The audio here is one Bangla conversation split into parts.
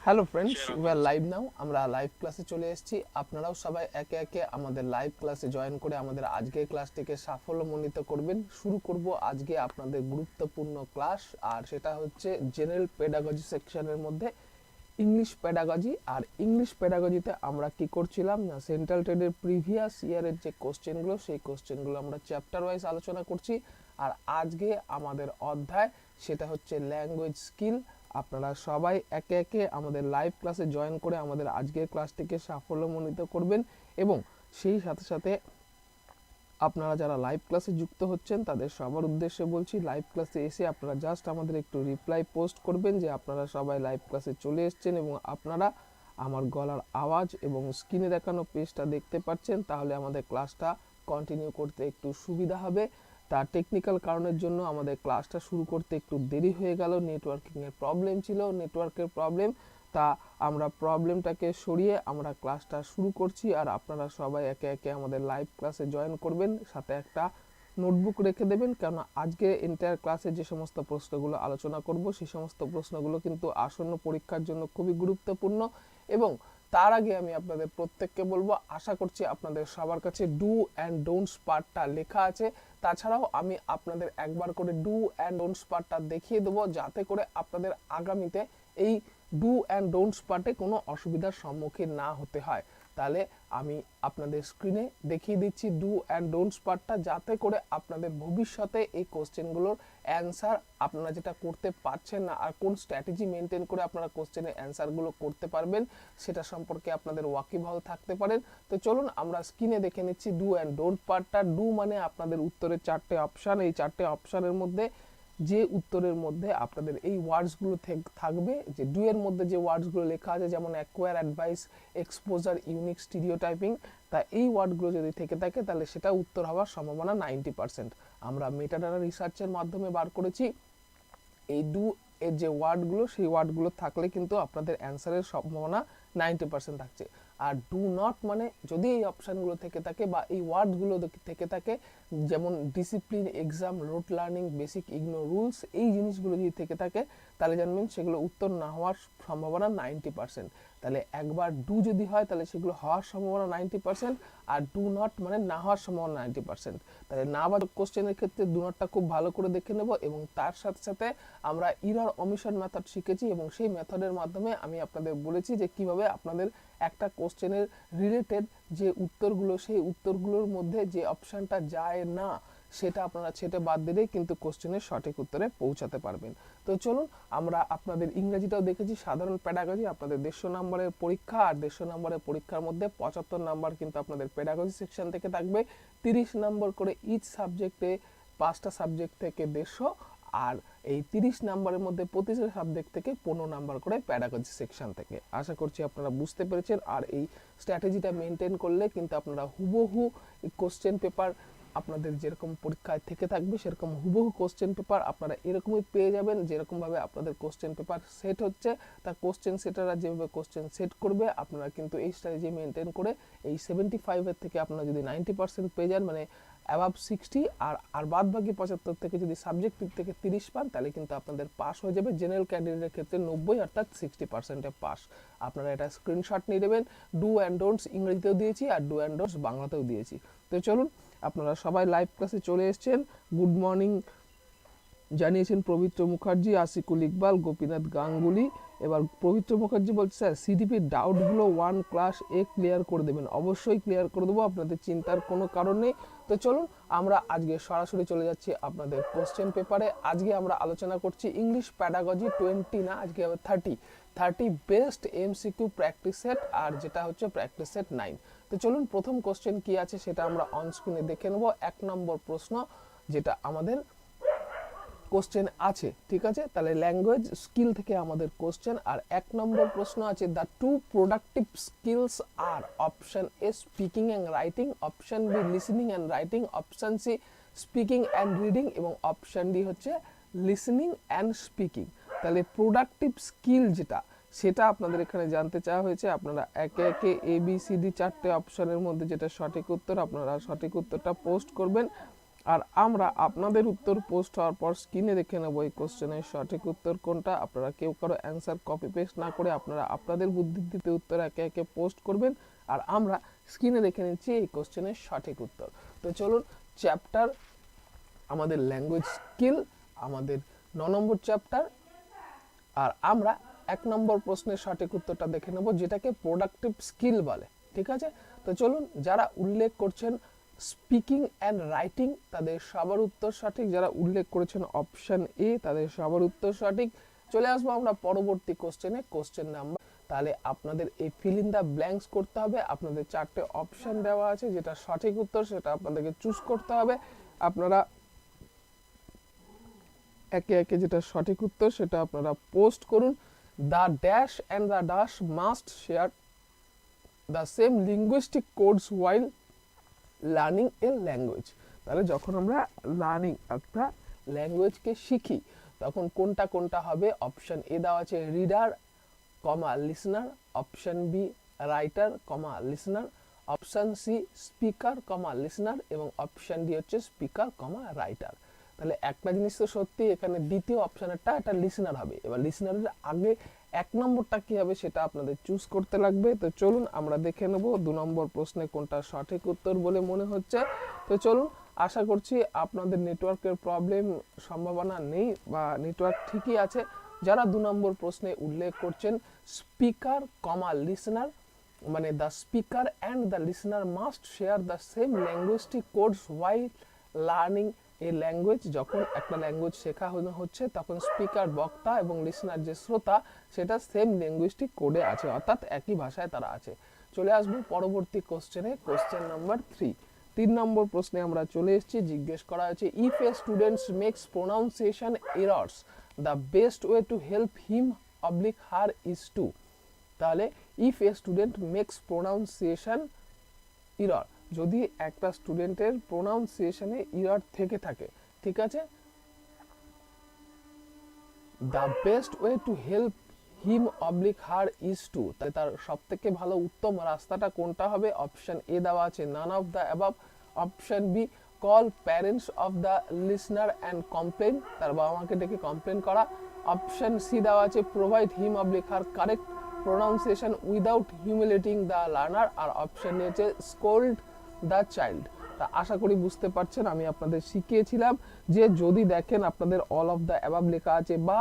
Hello friends, we are live নাও। আমরা লাইভ ক্লাসে চলে এসেছি। আপনারাও সবাই একে একে আমাদের লাইভ ক্লাসে জয়েন করে আমাদের আজকের ক্লাসটিকে সাফল্যমণ্ডিত করবেন। শুরু করব আজকে আপনাদের গুরুত্বপূর্ণ ক্লাস, আর সেটা হচ্ছে জেনারেল পেডাগজি সেকশনের মধ্যে ইংলিশ পেডাগজি। আর ইংলিশ পেডাগজিতে আমরা কি করছিলাম না, সেন্ট্রাল টেটের প্রিভিয়াস ইয়ারের যে কোশ্চেনগুলো, সেই কোশ্চেনগুলো আমরা চ্যাপ্টার ওয়াইজ আলোচনা করছি। আর আজকে আমাদের অধ্যায় সেটা হচ্ছে ল্যাঙ্গুয়েজ স্কিল। আপনারা সবাই একে একে আমাদের লাইভ ক্লাসে জয়েন করে আমাদের আজকের ক্লাসটিকে সাফল্যমণ্ডিত করবেন। এবং সেই সাথে সাথে আপনারা যারা লাইভ ক্লাসে যুক্ত হচ্ছেন তাদের সবার উদ্দেশ্যে বলছি, লাইভ ক্লাসে এসে আপনারা জাস্ট আমাদের একটু রিপ্লাই পোস্ট করবেন যে আপনারা সবাই লাইভ ক্লাসে চলে এসেছেন এবং আপনারা আমার গলার আওয়াজ এবং স্ক্রিনে দেখানো পেজটা দেখতে পাচ্ছেন। তাহলে আমাদের ক্লাসটা কন্টিনিউ করতে একটু সুবিধা হবে। তার টেকনিক্যাল কারণের জন্য আমাদের ক্লাসটা শুরু করতে একটু দেরি হয়ে গেল। নেটওয়ার্কিংয়ের প্রবলেম ছিল, নেটওয়ার্কের প্রবলেম। তা আমরা প্রবলেমটাকে সরিয়ে আমরা ক্লাসটা শুরু করছি। আর আপনারা সবাই একে একে আমাদের লাইভ ক্লাসে জয়েন করবেন, সাথে একটা নোটবুক রেখে দেবেন, কেননা আজকে এন্টায়ার ক্লাসে যে সমস্ত প্রশ্নগুলো আলোচনা করব সেই সমস্ত প্রশ্নগুলো কিন্তু আসন্ন পরীক্ষার জন্য খুবই গুরুত্বপূর্ণ। এবং তার আগে আমি আপনাদের প্রত্যেককে বলবো, আশা করছি আপনাদের সবার কাছে ডু অ্যান্ড ডোন্টস পার্টটা লেখা আছে। তাছাড়াও আমি আপনাদের একবার করে ডু অ্যান্ড ডোন্টস পার্টটা দেখিয়ে দেবো, যাতে করে আপনাদের আগামীতে এই ডু অ্যান্ড ডোন্টস পার্টে কোনো অসুবিধার সম্মুখীন না হতে হয়। তাহলে আমি আপনাদের স্ক্রিনে দেখিয়ে দিচ্ছি ডু অ্যান্ড ডোন্টস পার্টটা, যাতে করে আপনাদের ভবিষ্যতে এই কোশ্চেনগুলোর অ্যান্সার আপনারা যেটা করতে পারছেন না আর কোন স্ট্র্যাটেজি মেনটেন করে আপনারা কোশ্চেনের অ্যান্সারগুলো করতে পারবেন সেটা সম্পর্কে আপনাদের ওয়াকিবহাল থাকতে পারেন। তো চলুন আমরা স্ক্রিনে দেখে নিচ্ছি ডু অ্যান্ড ডোন্ট পার্টটা। ডু মানে আপনাদের উত্তরের চারটে অপশান, এই চারটে অপশানের মধ্যে যে উত্তরের মধ্যে আপনাদের এই ওয়ার্ডসগুলো থাকবে, যে ডু এর মধ্যে যে ওয়ার্ডসগুলো লেখা আছে, যেমন acquire, advice, exposure, unique, stereotyping, তা এই ওয়ার্ডগুলো যদি থেকে থাকে তাহলে সেটা উত্তর হওয়ার সম্ভাবনা 90%। আমরা মেটাডাটা রিসার্চের মাধ্যমে বার করেছি এই ডু এর যে ওয়ার্ডগুলো, সেই ওয়ার্ডগুলো থাকলে কিন্তু আপনাদের অ্যান্সারের সম্ভাবনা 90% থাকছে। আর ডু নট মানে যদি এই অপশানগুলো থেকে থাকে বা এই ওয়ার্ডগুলো থেকে থাকে, যেমন discipline, exam, rote learning, basic ignore rules, এই জিনিসগুলো যদি থেকে থাকে তাহলে জানবেন সেগুলো উত্তর না হওয়ার সম্ভাবনা 90%। তাহলে একবার ডু যদি হয় তাহলে সেগুলো হওয়ার সম্ভাবনা 90%, আর ডু নট মানে না হওয়ার সম্ভাবনা 90%। তাহলে না বা কোশ্চেনের ক্ষেত্রে ডু নটটা খুব ভালো করে দেখে নেব। এবং তার সাথে সাথে আমরা ইরর অমিশন মেথড শিখেছি এবং সেই মেথডের মাধ্যমে আমি আপনাদের বলেছি যে কিভাবে আপনাদের একটা কোশ্চেনের রিলেটেড যে উত্তরগুলো, সেই উত্তরগুলোর মধ্যে যে অপশানটা যায় না সেটা আপনারা ছেটে বাদ দিলেই কিন্তু কোশ্চেনের সঠিক উত্তরে পৌঁছাতে পারবেন। তো চলুন আমরা আপনাদের ইংরেজিটাও দেখেছি, সাধারণ প্যাডাগজি আপনাদের 150 নম্বরের পরীক্ষা, আর 150 নম্বরের পরীক্ষার মধ্যে 75 নম্বর কিন্তু আপনাদের প্যাডাগজি সেকশন থেকে থাকবে, 30 নম্বর করে ইচ সাবজেক্টে, 5টা সাবজেক্ট থেকে 150, আর এই 30 নম্বরের মধ্যে প্রতিটা সাবজেক্ট থেকে 15 নম্বর করে প্যাডাগজি সেকশন থেকে। আশা করছি আপনারা বুঝতে পেরেছেন। আর এই স্ট্র্যাটেজিটা মেনটেন করলে কিন্তু আপনারা হুবহু কোশ্চেন পেপার আপনাদের যেরকম পরীক্ষায় থেকে থাকবে সেরকম হুবহু কোশ্চেন পেপার আপনারা এরকমই পেয়ে যাবেন। যেরকমভাবে আপনাদের কোশ্চেন পেপার সেট হচ্ছে, তা কোশ্চেন সেটাররা যেভাবে কোশ্চেন সেট করবে আপনারা কিন্তু এই স্ট্র্যাটেজি মেনটেন করে এই 75-এর থেকে আপনারা যদি 90% পেয়ে যান, মানে অ্যাবাভ 60, আর বাদ বাকি 75 থেকে যদি সাবজেক্ট থেকে 30 পান তাহলে কিন্তু আপনাদের পাস হয়ে যাবে। জেনারেল ক্যান্ডিডেটের ক্ষেত্রে 90, অর্থাৎ 60%-এ পাস। আপনারা এটা স্ক্রিনশট নিয়ে নেবেন। ডু অ্যান্ড ডোন্টস ইংরেজিতেও দিয়েছি আর ডু অ্যান্ড ডোন্টস বাংলাতেও দিয়েছি। তো চলুন, আপনারা সবাই লাইভ ক্লাসে চলে এসেছেন। গুড মর্নিং জানিয়েছেন পবিত্র মুখার্জি, আসিকুল ইকবাল, গোপীনাথ গাঙ্গুলি। এবার পবিত্র মুখার্জি বলছে, স্যার সিডিপির ডাউটগুলো 1 ক্লাস এ ক্লিয়ার করে দেবেন। অবশ্যই ক্লিয়ার করে দেবো, আপনাদের চিন্তার কোনো কারণ নেই। তো চলুন আমরা আজকে সরাসরি চলে যাচ্ছি আপনাদের কোশ্চেন পেপারে। আজকে আমরা আলোচনা করছি ইংলিশ প্যাডাগজি 20 না, আজকে হবে 30 বেস্ট MCQ প্র্যাকটিস সেট, আর যেটা হচ্ছে প্র্যাকটিস সেট 9। তো চলুন প্রথম কোশ্চেন কি আছে সেটা আমরা অন স্ক্রিনে দেখে নেব। 1 নম্বর প্রশ্ন যেটা আমাদের কোশ্চেন আছে, ঠিক আছে? তাহলে ল্যাঙ্গুয়েজ স্কিল থেকে আমাদের কোশ্চেন। আর 1 নম্বর প্রশ্ন আছে, দ্য 2 প্রোডাক্টিভ স্কিলস আর option A speaking and writing, option B listening and writing, option C speaking and reading এবং অপশন ডি হচ্ছে লিসনিং অ্যান্ড স্পিকিং। তাহলে প্রোডাক্টিভ স্কিল যেটা সেটা আপনাদের এখানে জানতে চাওয়া হয়েছে। আপনারা একে একে ABCD 4টে অপশনের মধ্যে যেটা সঠিক উত্তর আপনারা সঠিক উত্তরটা পোস্ট করবেন। আর আমরা আপনাদের উত্তর পোস্ট হওয়ার পর স্ক্রিনে দেখে নেব এই কোশ্চেনের সঠিক উত্তর কোনটা। আপনারা কেউ কারো অ্যান্সার কপি পেস্ট না করে আপনারা আপনাদের বুদ্ধিতে উত্তর একে একে পোস্ট করবেন, আর আমরা স্ক্রিনে দেখে নিচ্ছি এই কোশ্চেনের সঠিক উত্তর। তো চলুন, চ্যাপ্টার আমাদের ল্যাঙ্গুয়েজ স্কিল, আমাদের 9 নম্বর চ্যাপ্টার, আর আমরা 1 নম্বর প্রশ্নের সঠিক উত্তরটা দেখে নেব, যেটাকে প্রোডাক্টিভ স্কিল বলে। ঠিক আছে, তো চলুন, যারা উল্লেখ করছেন স্পিকিং অ্যান্ড রাইটিং তাদের সবার উত্তর সঠিক, যারা উল্লেখ করেছেন অপশন এ তাদের সবার উত্তর সঠিক। চলে আসবো আমরা পরবর্তী কোশ্চেনে, কোশ্চেন নাম্বার। তাহলে আপনাদের এই ফিল ইন দ্য ব্ল্যাঙ্কস করতে হবে। আপনাদের 4টে অপশন দেওয়া আছে, যেটা সঠিক উত্তর সেটা আপনাদেরকে চুজ করতে হবে। আপনারা একে একে যেটা সঠিক উত্তর সেটা আপনারা পোস্ট করুন। The dash and the dash must share the same linguistic codes while learning A language. তাহলে যখন আমরা লার্নিং একটা ল্যাঙ্গুয়েজকে শিখি তখন কোনটা কোনটা হবে? অপশন এ দেওয়া আছে রিডার কমা লিসনার, অপশন বি রাইটার কমা listener, option C speaker comma listener এবং অপশন ডি হচ্ছে স্পিকার কমা রাইটার। তাহলে একটা জিনিস তো সত্যি, এখানে দ্বিতীয় অপশনেরটা এটা লিসনার হবে। এবার লিসনারের আগে 1 নম্বরটা কি হবে সেটা আপনাদের চুজ করতে লাগবে। তো চলুন আমরা দেখে নেব 2 নম্বর প্রশ্নে কোনটা সঠিক উত্তর বলে মনে হচ্ছে। তো চলুন, আশা করছি আপনাদের নেটওয়ার্কের প্রবলেম সম্ভাবনা নেই বা নেটওয়ার্ক ঠিকই আছে। যারা 2 নম্বর প্রশ্নে উল্লেখ করছেন স্পিকার কমা লিসনার, মানে the speaker and the listener must share the same linguistic codes while learning এই ল্যাঙ্গুয়েজ। যখন একটা ল্যাঙ্গুয়েজ শেখা হচ্ছে তখন স্পিকার বক্তা এবং লিসনার যে শ্রোতা সেটা সেম ল্যাঙ্গুয়েজটিক কোডে আছে, অর্থাৎ একই ভাষায় তারা আছে। চলে আসবো পরবর্তী কোশ্চেনে, কোশ্চেন নাম্বার 3। 3 নম্বর প্রশ্নে আমরা চলে এসেছি। জিজ্ঞেস করা হয়েছে if a students makes pronunciation errors the best way to help him oblique her is to. তাহলে if a student makes pronunciation error, যদি একটা স্টুডেন্টের প্রোনাউন্সিয়েশনে এরর থেকে থাকে, ঠিক আছে, the best way to help him oblique her is to, তাহলে তার সব থেকে ভালো উত্তম রাস্তাটা কোনটা হবে? অপশন এ দেওয়া আছে none of the above, option B call parents of the listener and complain, তার বাবা মাকে ডেকে কমপ্লেন করা, অপশন সি দেওয়া আছে provide him oblique her correct pronunciation without humiliating the learner, আর অপশন ডি হচ্ছে স্কোল্ড দ্য চাইল্ড। তা আশা করি বুঝতে পারছেন, আমি আপনাদের শিখিয়েছিলাম যে যদি দেখেন আপনাদের অল অফ দ্য অ্যাবাভ লেখা আছে বা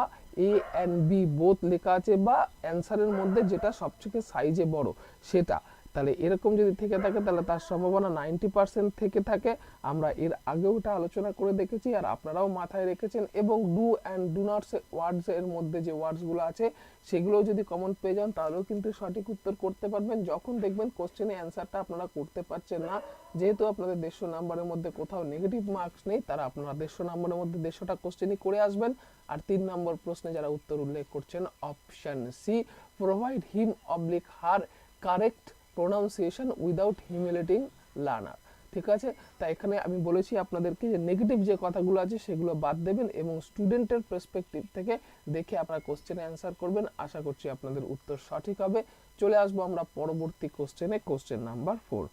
এ অ্যান্ড বি বোথ লেখা আছে বা অ্যান্সারের মধ্যে যেটা সবথেকে সাইজে বড় সেটা, তাহলে এরকম যদি থেকে থাকে তাহলে তার সম্ভাবনা 90% থেকে থাকে। আমরা এর আগেও এটা আলোচনা করে দেখেছি আর আপনারাও মাথায় রেখেছেন। এবং ডু অ্যান্ড ডু নটস ওয়ার্ডস এর মধ্যে যে ওয়ার্ডসগুলো আছে সেগুলোও যদি কমন পেয়ে যান তাহলেও কিন্তু সঠিক উত্তর করতে পারবেন। যখন দেখবেন কোশ্চেনে অ্যান্সারটা আপনারা করতে পারছেন না, যেহেতু আপনাদের 150 নাম্বারের মধ্যে কোথাও নেগেটিভ মার্কস নেই, তারা আপনারা 150 নাম্বারের মধ্যে 150টা কোশ্চেনই করে আসবেন। আর 3 নম্বর প্রশ্নে যারা উত্তর উল্লেখ করছেন option C provide him oblique her correct pronunciation without humiliating learner. ঠিক আছে, তাই এখানে আমি বলেছি আপনাদেরকে যে নেগেটিভ যে কথাগুলো আছে সেগুলো বাদ দেবেন এবং স্টুডেন্টের পার্সপেক্টিভ থেকে দেখে আপনারা কোশ্চেনে অ্যান্সার করবেন। আশা করছি আপনাদের উত্তর সঠিক হবে। চলে আসবো আমরা পরবর্তী কোশ্চেনে, কোশ্চেন নাম্বার 4।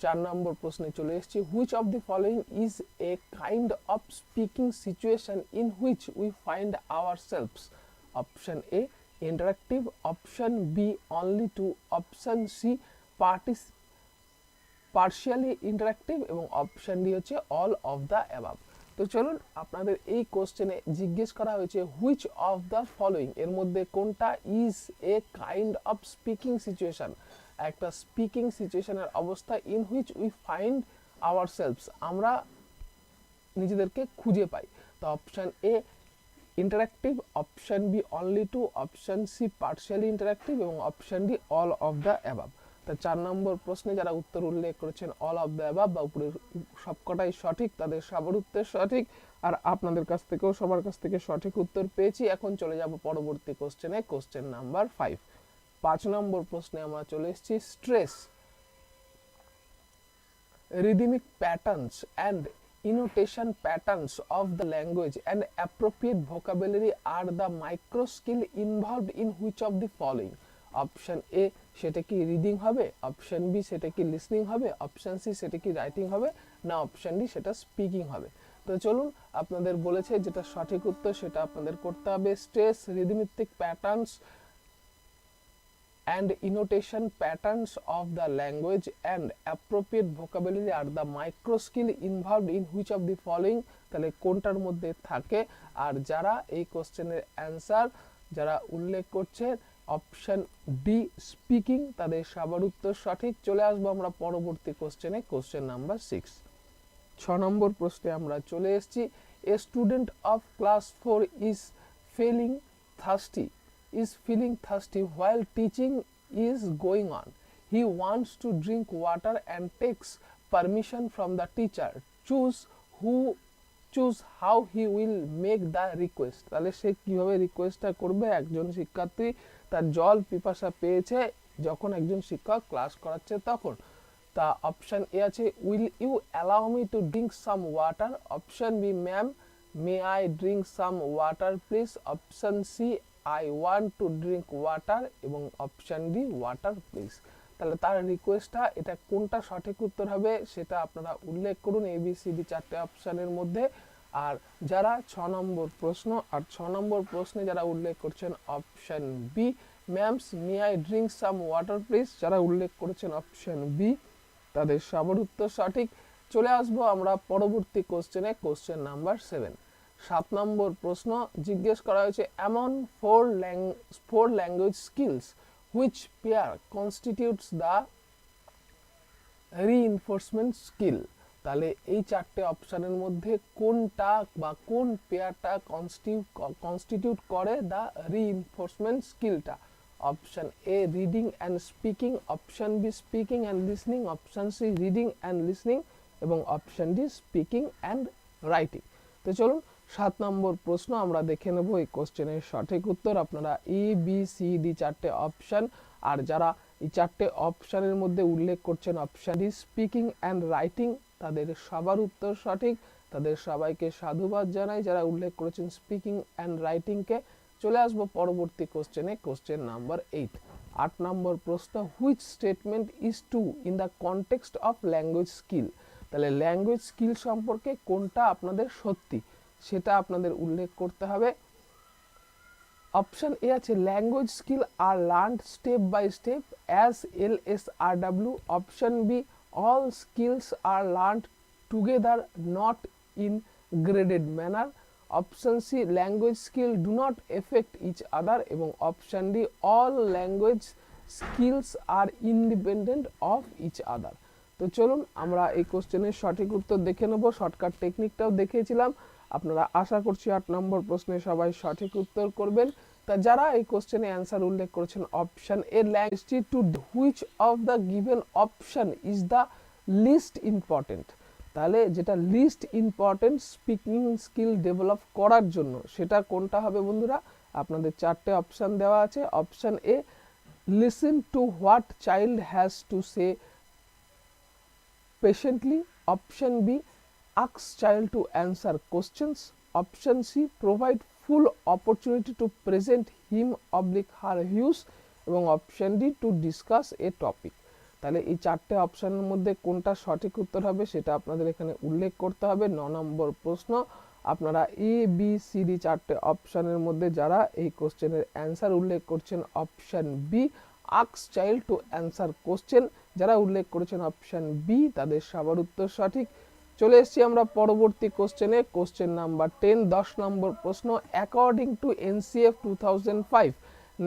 4 নম্বর প্রশ্নে চলে এসেছি। Which of the following is a kind of speaking situation in which we find ourselves? Option A interactive, option B only two, option C partially interactive এবং অপশন ডি হচ্ছে অল অফ দ্য অ্যাবাভ। তো চলুন, আপনাদের এই কোশ্চেনে জিজ্ঞেস করা হয়েছে হুইচ অফ দ্য ফলোইং, এর মধ্যে কোনটা is a kind of speaking situation, একটা স্পিকিং সিচুয়েশনের অবস্থা in which we find ourselves, আমরা নিজেদেরকে খুঁজে পাই। তো option A interactive, option B only two, option C partially interactive এবং option D all of the above. তা 4 নম্বর প্রশ্নে যারা উত্তর উল্লেখ করেছেন অল অফ দ্য অ্যাবাভ বা উপরের সবকটাই সঠিক, তাদের সবার উত্তর সঠিক। আর আপনাদের কাছ থেকেও সবার কাছ থেকে সঠিক উত্তর পেয়েছি। এখন চলে যাব পরবর্তী কোশ্চেনে, কোশ্চেন নাম্বার 5। 5 নম্বর প্রশ্নে আমরা চলে এসেছি। Stress, rhythmic patterns and intonation patterns of the language and appropriate vocabulary are the micro skill involved in which of the following? Option A সেটা কি রিডিং হবে, অপশন বি সেটা কি লিসনিং হবে, অপশন সি সেটা কি রাইটিং হবে, না অপশন ডি সেটা স্পিকিং হবে। তো চলুন আপনাদের বলেছে যেটা সঠিক উত্তর সেটা আপনাদের করতে হবে। Stress, rhythmic patterns and intonation patterns of the language and appropriate vocabulary are the micro skill involved in which of the following, তাহলে কোনটার মধ্যে থাকে। আর যারা এই কোশ্চেনের অ্যান্সার যারা উল্লেখ করছে অপশন ডি স্পিকিং, তাদের সবার উত্তর সঠিক। চলে আসবো আমরা পরবর্তী কোশ্চেনে, কোশ্চেন নাম্বার 6। 6 নম্বর প্রশ্নে আমরা চলে এসেছি। A student of class 4 is feeling thirsty while teaching is going on. He wants to drink water and takes permission from the teacher. Choose how he will make the request. তাহলে সে কিভাবে রিকোয়েস্টটা করবে। একজন শিক্ষার্থী তার জল পিপাসা পেয়েছে যখন একজন শিক্ষক ক্লাস করাচ্ছে তখন। তা অপশন এ আছে will you allow me to drink some water, option B ma'am may I drink some water please, option C I want to drink water এবং অপশন ডি ওয়াটার প্লিজ। তাহলে তার রিকোয়েস্টটা এটা কোনটা সঠিক উত্তর হবে সেটা আপনারা উল্লেখ করুন ABCD 4টে অপশনের মধ্যে। আর যারা 6 নম্বর প্রশ্ন আর 6 নম্বর প্রশ্নে যারা উল্লেখ করছেন option B ma'am's may I drink some water please, যারা উল্লেখ করেছেন অপশন বি তাদের সবার উত্তর সঠিক। চলে আসবো আমরা পরবর্তী কোশ্চেনে, কোশ্চেন নাম্বার 7। 7 নম্বর প্রশ্ন জিজ্ঞেস করা হয়েছে এমন four language skills which pair constitutes the reinforcement skill। তাহলে এই 4টে অপশনের মধ্যে কোনটা বা কোন পেয়ারটা কনস্টিটিউট করে দ্য রিইনফোর্সমেন্ট স্কিলটা। Option A reading and speaking, option B speaking and listening, option C reading and listening এবং option D speaking and writing. তো চলুন 7 নম্বর প্রশ্ন আমরা দেখে নেব এই কোশ্চেনের সঠিক উত্তর। আপনারা ABCD 4টে অপশন আর যারা এই 4টে অপশনের মধ্যে উল্লেখ করছেন option D speaking and writing তাদের সবার উত্তর সঠিক। তাদের সবাইকে সাধুবাদ জানাই যারা উল্লেখ করেছেন স্পিকিং অ্যান্ড রাইটিংকে। চলে আসবো পরবর্তী কোশ্চেনে, কোশ্চেন নাম্বার 8। 8 নম্বর প্রশ্ন which statement is true in the context of language skill. তাহলে ল্যাঙ্গুয়েজ স্কিল সম্পর্কে কোনটা আপনাদের সত্যি সেটা আপনাদের উল্লেখ করতে হবে। অপশন এ আছে language skill are learned step by step as LSRW, option B all skills are learned together not in graded manner, option C language skill do not effect each other এবং option D all language skills are independent of each other. তো চলুন আমরা এই কোশ্চেনের সঠিক উত্তর দেখে নেব। শর্টকাট টেকনিকটাও দেখিয়েছিলাম, আপনারা আশা করছি 8 নম্বর প্রশ্নে সবাই সঠিক উত্তর করবেন। তা যারা এই কোশ্চেনে অ্যান্সার উল্লেখ করেছেন option A language to which of the given option is the least important. তাহলে যেটা least important speaking skill develop করার জন্য সেটা কোনটা হবে বন্ধুরা। আপনাদের 4টে অপশন দেওয়া আছে। Option A listen to what child has to say patiently, option B ask child to answer questions, option C provide full opportunity to present him/her views এবং option D to discuss A topic. তাহলে এই 4টে অপশনের মধ্যে কোনটা সঠিক উত্তর হবে সেটা আপনাদের এখানে উল্লেখ করতে হবে। 9 নম্বর প্রশ্ন আপনারা ABCD 4টে অপশনের মধ্যে যারা এই কোশ্চেনের অ্যান্সার উল্লেখ করছেন option B ask child to answer question, যারা উল্লেখ করেছেন অপশন বি তাদের সবার উত্তর সঠিক। চলে এসেছি আমরা পরবর্তী কোশ্চেনে, কোশ্চেন নাম্বার 10। 10 নম্বর প্রশ্ন according to NCF 2005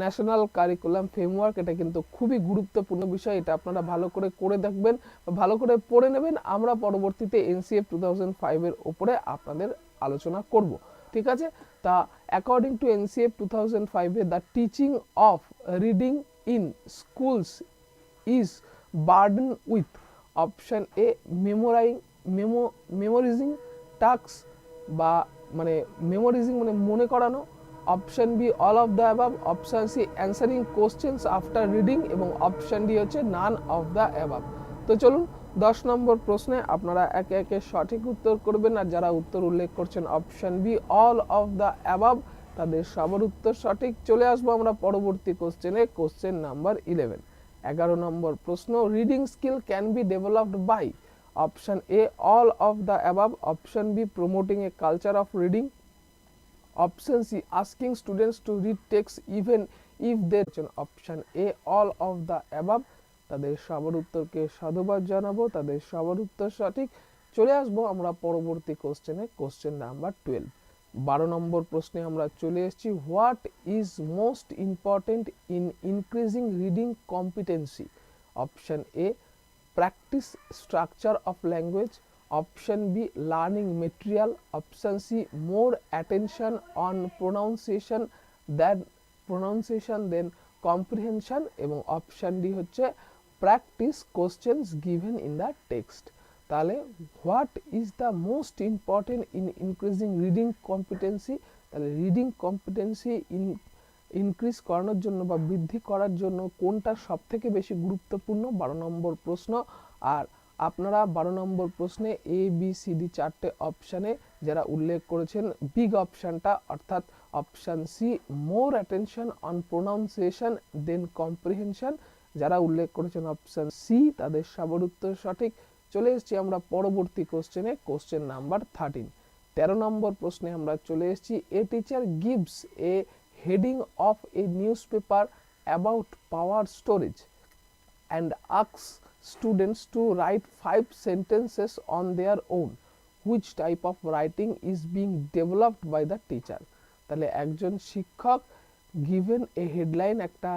national curriculum framework, এটা কিন্তু খুবই গুরুত্বপূর্ণ বিষয়, এটা আপনারা ভালো করে দেখবেন ভালো করে পড়ে নেবেন। আমরা পরবর্তীতে NCF 2005 এর উপরে আপনাদের আলোচনা করব, ঠিক আছে। তা according to NCF 2005 A the teaching of reading in schools is burdened with option A memorizing tasks বা মানে memorizing মানে মনে করানো, option B all of the above, option C answering questions after reading এবং অপশন ডি হচ্ছে নান অফ দ্য অ্যাবাভ। তো চলুন 10 নম্বর প্রশ্নে আপনারা একে একে সঠিক উত্তর করবেন। আর যারা উত্তর উল্লেখ করছেন option B all of the above তাদের সবার উত্তর সঠিক। চলে আসবো আমরা পরবর্তী কোশ্চেনে, কোশ্চেন নাম্বার 11। 11 নম্বর প্রশ্ন, reading skill can be developed by option A all of the above, option B promoting a culture of reading, option C asking students to read text even if they, option A all of the above. তাদের সবার উত্তরকে সাধুবাদ জানাবো, তাদের সবার উত্তর সঠিক। চলে আসবো আমরা পরবর্তী কোশ্চেনে, কোশ্চেন নাম্বার 12। 12 নম্বর প্রশ্নে আমরা চলে এসেছি, what is most important in increasing reading competency, option A practice structure of language, option B learning material, option C more attention on pronunciation than comprehension, এবং অপশন ডি হচ্ছে practice questions given in the text. তাহলে what is the most important in increasing reading competency, তাহলে রিডিং কম্পিটেন্সি ইনক্রিজ করানোর জন্য বা বৃদ্ধি করার জন্য কোনটা সব থেকে বেশি গুরুত্বপূর্ণ, 12 নম্বর প্রশ্ন। আর আপনারা 12 নম্বর প্রশ্নে এ বি সি ডি চারটে অপশানে যারা উল্লেখ করেছেন বিগ অপশানটা অর্থাৎ option C more attention on pronunciation than comprehension, যারা উল্লেখ করেছেন অপশান সি, তাদের সবার উত্তর সঠিক। চলে এসেছি আমরা পরবর্তী কোশ্চেনে, কোশ্চেন নাম্বার 13। 13 নম্বর প্রশ্নে আমরা চলে এসেছি, a teacher gives a heading of a newspaper about power storage and asks students to write 5 sentences on their own. Which type of writing is being developed by the teacher? তাহলে একজন শিক্ষক given a headline, একটা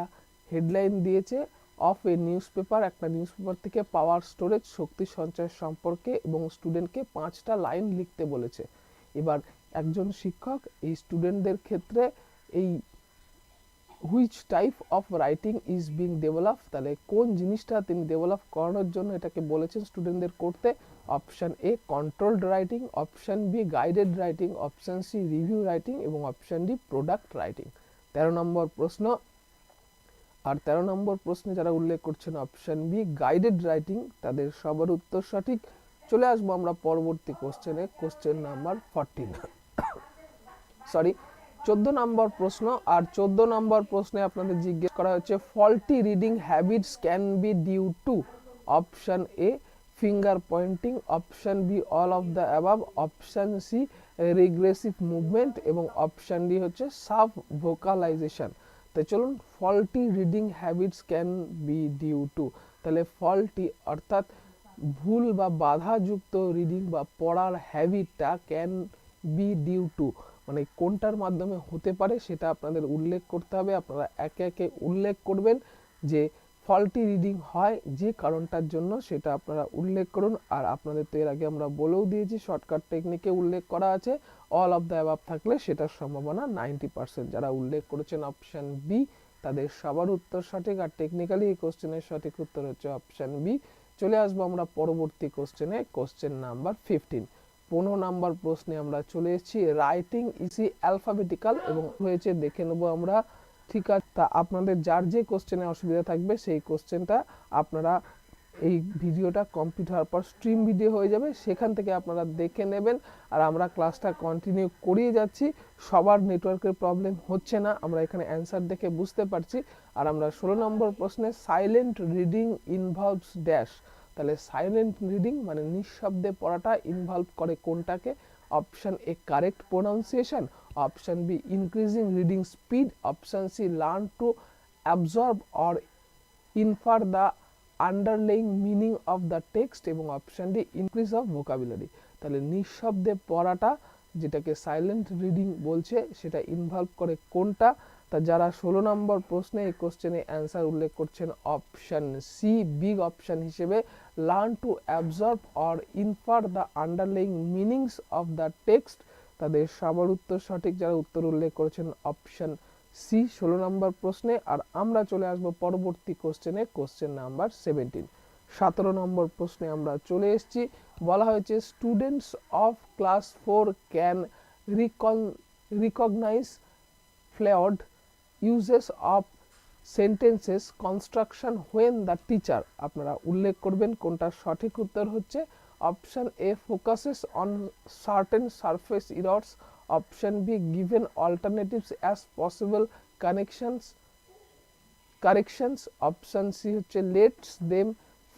হেডলাইন দিয়েছে অফ এ নিউজপেপার, একটা নিউজপেপার থেকে পাওয়ার স্টোরেজ শক্তি সঞ্চয় সম্পর্কে, এবং স্টুডেন্টকে 5টা লাইন লিখতে বলেছে। এবার একজন শিক্ষক এই স্টুডেন্টদের ক্ষেত্রে এই which type of writing is being develop, তাহলে কোন জিনিসটা তিনি ডেভেলপ করানোর জন্য এটাকে বলেছেন স্টুডেন্টদের করতে, option A controlled writing, option B guided writing, option C review writing, এবং অপশান ডি প্রোডাক্ট রাইটিং। 13 নম্বর প্রশ্ন, আর 13 নম্বর প্রশ্নে যারা উল্লেখ করছেন অপশান বি গাইডেড রাইটিং, তাদের সবার উত্তর সঠিক। চলে আসবো আমরা পরবর্তী কোশ্চেনে, কোশ্চেন নাম্বার 14 সরি 14 নম্বর প্রশ্ন। আর 14 নম্বর প্রশ্নে আপনাদের জিজ্ঞেস করা হচ্ছে, faulty reading habits can be due to, option A finger pointing, option B all of the above, option C regressive movement, এবং অপশন ডি হচ্ছে সাব ভোকালাইজেশন। তো চলুন, faulty reading habits can be due to, তাহলে ফল্টি অর্থাৎ ভুল বা বাধাযুক্ত রিডিং বা পড়ার হ্যাবিটটা ক্যান বি ডিউ টু মানে কোনটার মাধ্যমে হতে পারে সেটা আপনাদের উল্লেখ করতে হবে। আপনারা একে একে উল্লেখ করবেন যে ফল্টি রিডিং হয় যে কারণটার জন্য, সেটা আপনারা উল্লেখ করুন। আর আপনাদের তো এর আগে আমরা বলেও দিয়েছি, শর্টকাট টেকনিকে উল্লেখ করা আছে অল অফ দ্য অ্যাবাভ থাকলে সেটার সম্ভাবনা 90%। যারা উল্লেখ করেছেন অপশান বি, তাদের সবার উত্তর সঠিক। আর টেকনিক্যালি এই কোশ্চেনের সঠিক উত্তর হচ্ছে অপশান বি। চলে আসবো আমরা পরবর্তী কোশ্চেনে, কোশ্চেন নাম্বার 15। 15 নাম্বার প্রশ্নে আমরা চলে এসেছি, রাইটিং ইজি অ্যালফাবেটিক্যাল, এবং হয়েছে দেখে নেবো আমরা। ঠিক আছে, তা আপনাদের যার যে কোশ্চেনে অসুবিধা থাকবে সেই কোশ্চেনটা আপনারা এই ভিডিওটা কমপ্লিট হওয়ার পর স্ট্রিম ভিডিও হয়ে যাবে, সেখান থেকে আপনারা দেখে নেবেন। আর আমরা ক্লাসটা কন্টিনিউ করিয়ে যাচ্ছি, সবার নেটওয়ার্কের প্রবলেম হচ্ছে না, আমরা এখানে অ্যান্সার দেখে বুঝতে পারছি। আর আমরা 16 নম্বর প্রশ্নে, সাইলেন্ট রিডিং ইনভলভস ড্যাশ, তাহলে সাইলেন্ট রিডিং মানে নিঃশব্দে পড়াটা ইনভলভ করে কোনটাকে, option A correct pronunciation, option B increasing reading speed, option C learn to absorb or infer the underlying meaning of the text, এবং option D increase of vocabulary. তাহলে নিঃশব্দে পড়াটা যেটাকে সাইলেন্ট রিডিং বলছে সেটা ইনভলভ করে কোনটা, তা যারা 16 নম্বর প্রশ্নে এই কোশ্চেনে অ্যান্সার উল্লেখ করছেন অপশন সি বিগ অপশন হিসেবে, learn to absorb or infer the underlying meanings of the text, তাদের সবার উত্তর সঠিক। যারা উত্তর উল্লেখ করেছেন অপশন সি 16 নম্বর প্রশ্নে। আর আমরা চলে আসবো পরবর্তী কোশ্চেনে, কোশ্চেন নাম্বার 17। 17 নম্বর প্রশ্নে আমরা চলে এসেছি, বলা হয়েছে students of class 4 can recognise flawed uses of sentences construction when the teacher, আপনারা উল্লেখ করবেন কোনটা সঠিক উত্তর হচ্ছে option A focuses on certain surface errors, option B given alternatives as possible corrections, option C হচ্ছে lets them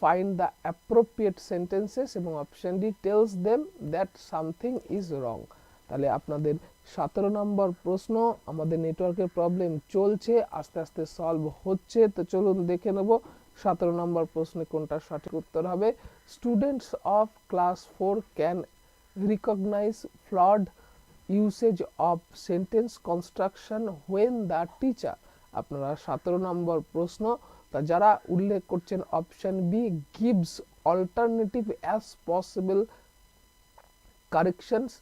find the appropriate sentences, এবং option D tells them that something is wrong. তাহলে আপনাদের 17 নম্বর প্রশ্ন, আমাদের নেটওয়ার্কের প্রবলেম চলছে, আস্তে আস্তে সলভ হচ্ছে, তো চলুন দেখে নেব 17 নম্বর প্রশ্নে কোনটা সঠিক উত্তর হবে। Students of class 4 can recognise flawed usage of sentence construction when the teacher. আপনারা 17 নম্বর প্রশ্ন, তা যারা উল্লেখ করছেন option B gives alternative as possible corrections,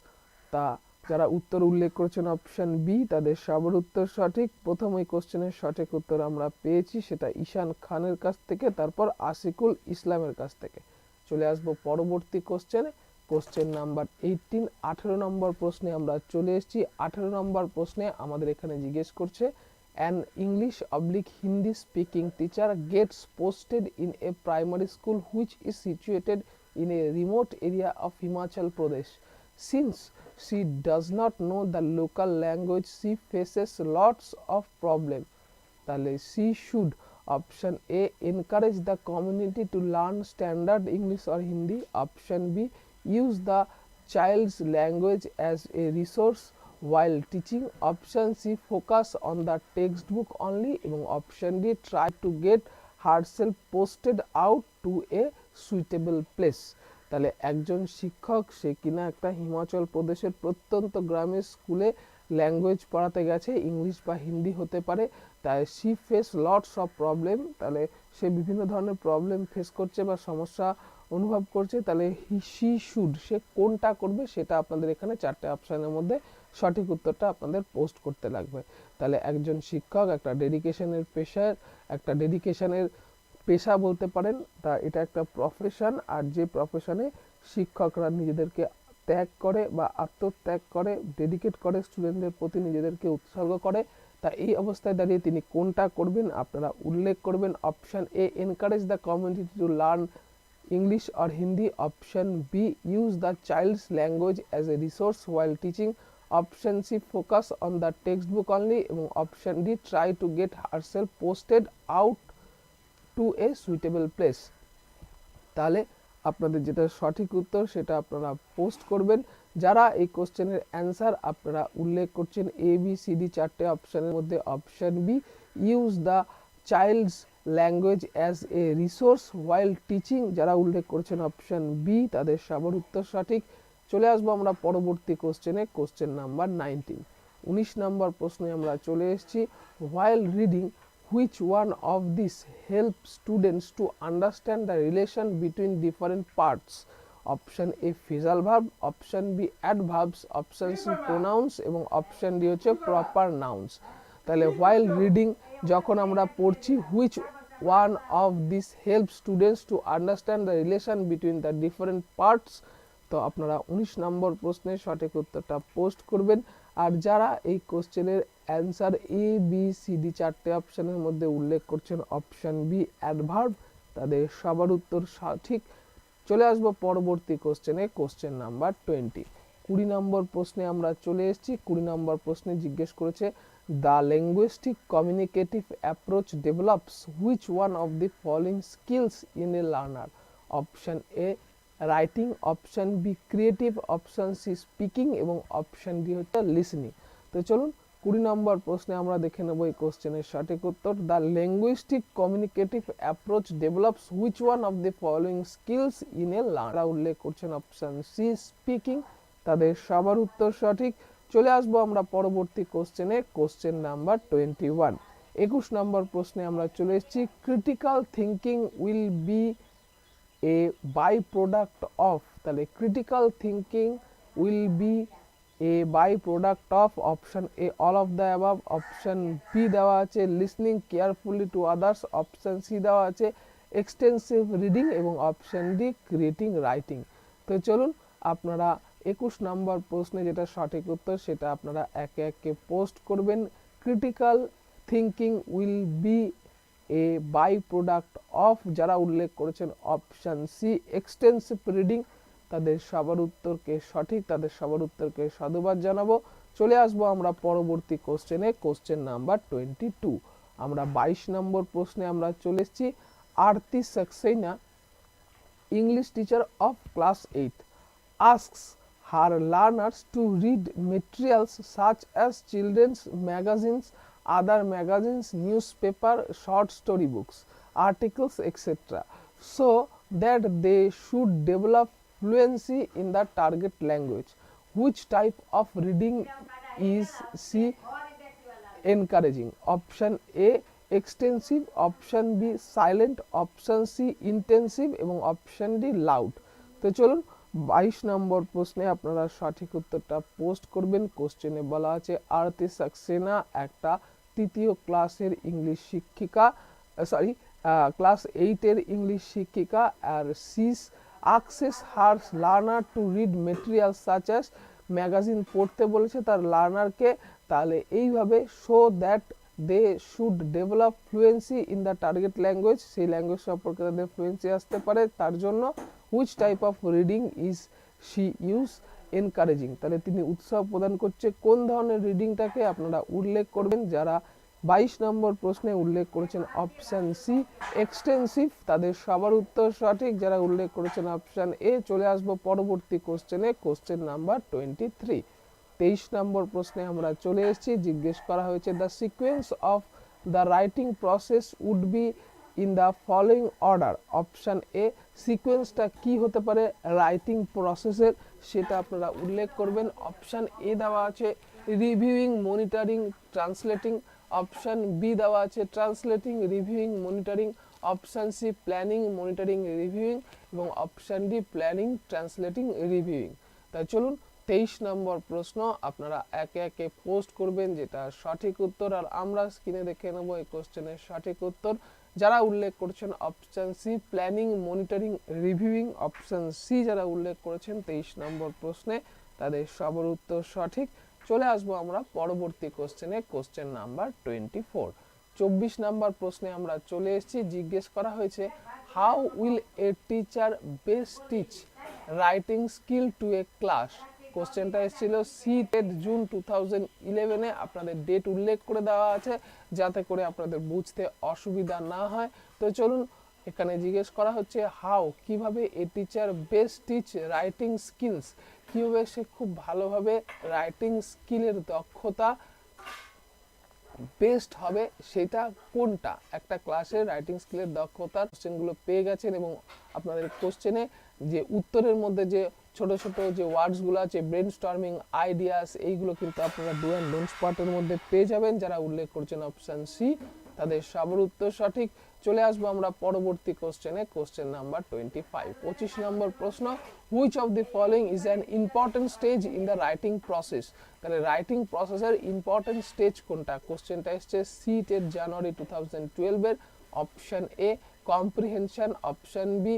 তা যারা উত্তর উল্লেখ করেছেন অপশন বি তাদের সবার উত্তর সঠিক। প্রথম এই কোশ্চেনের সঠিক উত্তর আমরা পেয়েছি, সেটা ঈশান খানের কাছ থেকে, তারপর আশিকুল ইসলামের কাছ থেকে। চলে আসবো পরবর্তী কোশ্চেনে, কোশ্চেন নাম্বার 18। 18 নম্বর প্রশ্নে আমরা চলে এসেছি। 18 নম্বর প্রশ্নে আমাদের এখানে জিজ্ঞেস করছে an English oblique Hindi speaking teacher gets posted in a primary school which is situated in a remote area of Himachal Pradesh. Since she does not know the local language, she faces lots of problem. তাহলে she should option A encourage the community to learn standard English or Hindi, option B use the child's language as a resource while teaching, option C focus on the textbook only, এবং option D try to get herself posted out to a suitable place. তাহলে একজন শিক্ষক, সে কিনা একটা হিমাচল প্রদেশের প্রত্যন্ত গ্রামের স্কুলে ল্যাঙ্গুয়েজ পড়াতে গেছে, ইংলিশ বা হিন্দি হতে পারে, তাই she face lots of problem, তাহলে সে বিভিন্ন ধরনের প্রবলেম ফেস করছে বা সমস্যা অনুভব করছে, তাহলে শি শুড, সে কোনটা করবে সেটা আপনাদের এখানে 4টে অপশানের মধ্যে সঠিক উত্তরটা আপনাদের পোস্ট করতে লাগবে। তাহলে একজন শিক্ষক একটা ডেডিকেশনের পেশা বলতে পারেন, তা এটা একটা প্রফেশন, আর যে প্রফেশনে শিক্ষকরা নিজেদেরকে ত্যাগ করে বা আত্মত্যাগ করে, ডেডিকেট করে স্টুডেন্টদের প্রতি, নিজেদেরকে উৎসর্গ করে, তা এই অবস্থায় দাঁড়িয়ে তিনি কোনটা করবেন আপনারা উল্লেখ করবেন। Option A encourage the community to learn English or Hindi, option B use the child's language as a resource while teaching, option C focus on the textbook only, এবং option D try to get herself posted out to a suitable place. তাহলে আপনাদের যেটা সঠিক উত্তর সেটা আপনারা পোস্ট করবেন। যারা এই কোশ্চেনের অ্যান্সার আপনারা উল্লেখ করছেন এ বি সি ডি 4টে অপশানের মধ্যে option B use the child's language as a resource while teaching, যারা উল্লেখ করছেন অপশন বি তাদের সবার উত্তর সঠিক। চলে আসবো আমরা পরবর্তী কোশ্চেনে, কোশ্চেন নাম্বার 19। 19 নম্বর প্রশ্নে আমরা চলে এসেছি। While reading which one of these help students to understand the relation between different parts, option A phrasal verb, option B adverbs, option C pronouns, এবং option D হচ্ছে proper nouns। তাহলে while reading যখন আমরা পড়ছি, which one of these help students to understand the relation between the different parts, তো আপনারা 19 নম্বর প্রশ্নের সঠিক উত্তরটা পোস্ট করবেন। আর যারা এই কোশ্চেনের অ্যান্সার এ বি সি ডি 4টে অপশানের মধ্যে উল্লেখ করছেন অপশন বি অ্যাডভার্ব, তাদের সবার উত্তর সঠিক। চলে আসবো পরবর্তী কোশ্চেনে, কোশ্চেন নাম্বার 20। 20 নম্বর প্রশ্নে আমরা চলে এসেছি। 20 নম্বর প্রশ্নে জিজ্ঞেস করেছে the linguistic communicative approach develops which one of the following skills in a learner, option A writing, option B creative, option C speaking, এবং অপশন ডি হচ্ছে লিসনিং। তো চলুন 20 নম্বর প্রশ্নে আমরা দেখে নেব এই কোশ্চেনের সঠিক উত্তর। The linguistic communicative approach develops which one of the following skills in a learner, উল্লেখ করছেন অপশন সি স্পিকিং, তাদের সবার উত্তর সঠিক। চলে আসবো আমরা পরবর্তী কোশ্চেনে, কোশ্চেন নাম্বার 21। 21 নম্বর প্রশ্নে আমরা চলে এসেছি। Critical thinking will be a by product of, তাহলে critical thinking will be a by product of, option A all of the above, option B দেওয়া আছে listening carefully to others, option C দেওয়া আছে এক্সটেন্সিভ রিডিং, এবং অপশন ডি ক্রিয়েটিং রাইটিং। তো চলুন আপনারা 21 নম্বর প্রশ্নে যেটা সঠিক উত্তর সেটা আপনারা একে একে পোস্ট করবেন। Critical thinking will be a by product of, যারা উল্লেখ করেছেন অপশন সি এক্সটেন্সিভ রিডিং, তাদের সবার উত্তরকে সঠিক, তাদের সবার উত্তরকে সাধুবাদ জানাবো। চলে আসবো আমরা পরবর্তী কোশ্চেনে, কোশ্চেন নাম্বার 22। আমরা 22 নম্বর প্রশ্নে আমরা চলে এসেছি। আরতি Saxena, English teacher of class 8, asks her learners to read materials such as children's magazines, other magazines, newspaper, short story books, articles, etc., so that they should develop fluency in the target language. Which type of reading is she encouraging? Option A extensive, option B silent, option C intensive এবং অপশন ডি লাউড। তো চলুন 22 নম্বর প্রশ্নে আপনারা সঠিক উত্তরটা পোস্ট করবেন। কোশ্চেনে বলা আছে আরতি সাক্সেনা একটা তৃতীয় ক্লাসের ইংলিশ শিক্ষিকা, ক্লাস 8 এর ইংলিশ শিক্ষিকা, আর she's access her learner to read material such as magazine পড়তে বলেছে তার লার্নারকে, তাহলে এইভাবে show that they should develop fluency in the target language, সেই ল্যাঙ্গুয়েজ সম্পর্কে তাদের ফ্লুয়েন্সি আসতে পারে, তার জন্য which type of reading is she use encouraging, তাহলে তিনি উৎসাহ প্রদান করছে কোন ধরনের রিডিংটাকে আপনারা উল্লেখ করবেন। যারা 22 নম্বর প্রশ্নে উল্লেখ করেছেন অপশন সি এক্সটেন্সিভ, তাদের সবার উত্তর সঠিক। যারা উল্লেখ করেছেন অপশন এ, চলে আসবো পরবর্তী কোশ্চেনে, কোশ্চেন নাম্বার 23। 23 নম্বর প্রশ্নে আমরা চলে এসেছি। জিজ্ঞেস করা হয়েছে the sequence of the writing process would be in the following order. Option A, সিকোয়েন্সটা কি হতে পারে রাইটিং প্রসেসের, সেটা আপনারা উল্লেখ করবেন। অপশন এ দেওয়া আছে reviewing, monitoring, translating. Option B দেওয়া আছে translating, reviewing, monitoring. Option C planning, monitoring, reviewing এবং option D planning, translating, reviewing. তাই চলুন 23 নম্বর প্রশ্ন আপনারা একে একে পোস্ট করবেন যেটা সঠিক উত্তর, আর আমরা স্ক্রিনে দেখে নেব এই কোশ্চেনের সঠিক উত্তর। যারা উল্লেখ করেছেন option C planning, monitoring, reviewing, option C যারা উল্লেখ করেছেন 23 নম্বর প্রশ্নে তাদের সবার উত্তর সঠিক। চলে আসবো আমরা পরবর্তী কোশ্চেনে, কোশ্চেন নাম্বার 24। 24 নম্বর প্রশ্নে আমরা চলে এসেছি। জিজ্ঞেস করা হয়েছে how will a teacher best teach writing skill to a class. কোশ্চেনটা এসেছিল সিটেট জুন 2011-এ, আপনাদের ডেট উল্লেখ করে দেওয়া আছে যাতে করে আপনাদের বুঝতে অসুবিধা না হয়। তো চলুন এখানে জিজ্ঞেস করা হচ্ছে হাউ, কিভাবে এ teacher best teach writing skills, কিভাবে সে খুব ভালোভাবে রাইটিং স্কিলের দক্ষতা বেস্ট হবে, সেটা কোনটা। একটা ক্লাসের রাইটিং স্কিলের দক্ষতার কোশ্চেনগুলো পেয়ে গেছেন এবং আপনাদের কোশ্চেনে যে উত্তরের মধ্যে যে ছোট ছোট যে ওয়ার্ডসগুলো আছে ব্রেন স্টর্মিং, আইডিয়াস, এইগুলো কিন্তু আপনারা ডু অ্যান্ড ডোন্টস পার্টের মধ্যে পেয়ে যাবেন। যারা উল্লেখ করছেন অপশন সি তাদের সবার উত্তর সঠিক। চলে আসবো আমরা পরবর্তী কোশ্চেনে, কোশ্চেন নাম্বার 25। 25 নম্বর প্রশ্ন which of the following is an important stage in the writing process. তাহলে রাইটিং প্রসেসের ইম্পর্টেন্ট স্টেজ কোনটা। কোশ্চেনটা এসছে সিটেট জানুয়ারি 2012-এর। Option A comprehension, option B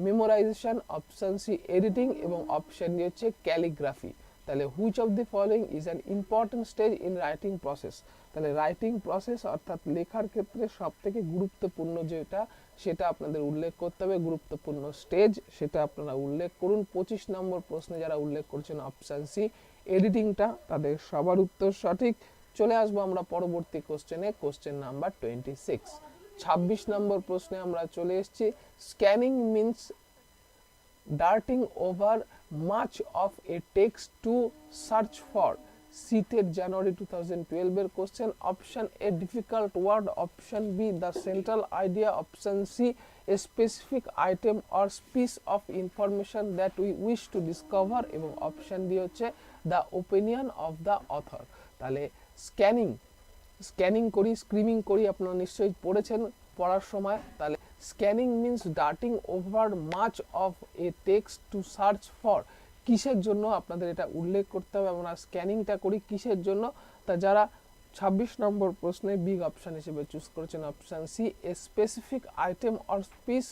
memorisation, option C editing এবং অপশন ডি হচ্ছে ক্যালিগ্রাফি। তাহলে which of the following is an important stage in writing process. তাহলে রাইটিং প্রসেস অর্থাৎ লেখার ক্ষেত্রে সব থেকে গুরুত্বপূর্ণ যেটা সেটা আপনাদের উল্লেখ করতে হবে, গুরুত্বপূর্ণ স্টেজ সেটা আপনারা উল্লেখ করুন। 25 নম্বর প্রশ্নে যারা উল্লেখ করছেন অপশন সি এডিটিংটা, তাদের সবার উত্তর সঠিক। চলে আসবো আমরা পরবর্তী কোশ্চেনে, কোশ্চেন নাম্বার 26। 26 নম্বর প্রশ্নে আমরা চলে এসেছি। Scanning means darting over much of a text to search for. CTET January 2012-এর question. Option A difficult word, option B the central idea, option C a specific item or piece of information that we wish to discover এবং অপশন ডি হচ্ছে the opinion of the author. তাহলে স্ক্যানিং করি, স্ক্রিমিং করি আপনারা নিশ্চয়ই পড়েছেন পড়ার সময়। তাহলে scanning means darting over much of a text to search for, কিসের জন্য আপনাদের এটা উল্লেখ করতে হবে, আমরা স্ক্যানিংটা করি কিসের জন্য। তা যারা 26 নম্বর প্রশ্নে বিগ অপশন হিসেবে চুজ করেছেন option C a specific item or piece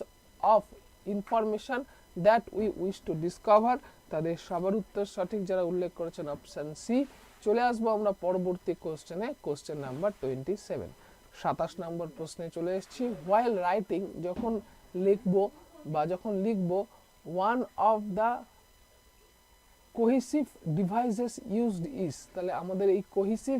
of information that we wish to discover, তাদের সবার উত্তর সঠিক যারা উল্লেখ করেছেন অপশন সি। চলে আসবো আমরা পরবর্তী কোশ্চেনে, কোশ্চেন নাম্বার 27। 27 নম্বর প্রশ্নে চলে এসেছি। হোয়াইল রাইটিং, যখন লিখবো one of the cohesive devices used is, তাহলে আমাদের এই কোহেসিভ